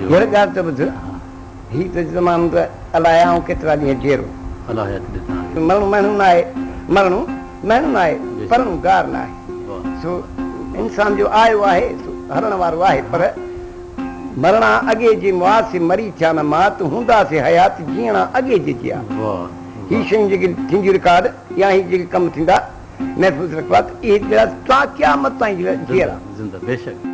हींअर ॻाल्हि त ॿुध हीउ त ज़मानो त अलाए आऊं केतिरा ॾींहं जीअरो मरणो महणो न आहे मरणो महणो न आहे परणो गार न आहे सो इंसान जो आयो आहे सो हलण वारो आहे पर मरणा अॻे जे मुआस मरी थिया न मात हूंदासीं हयात जीअणा अॻे जेकी आहे हीअ शयूं जेके थींदियूं रिकॉर्ड या हीअ जेके कम थींदा महफ़ूज़ रखो आहे इहे क़यामत ताईं जीअरा बेशक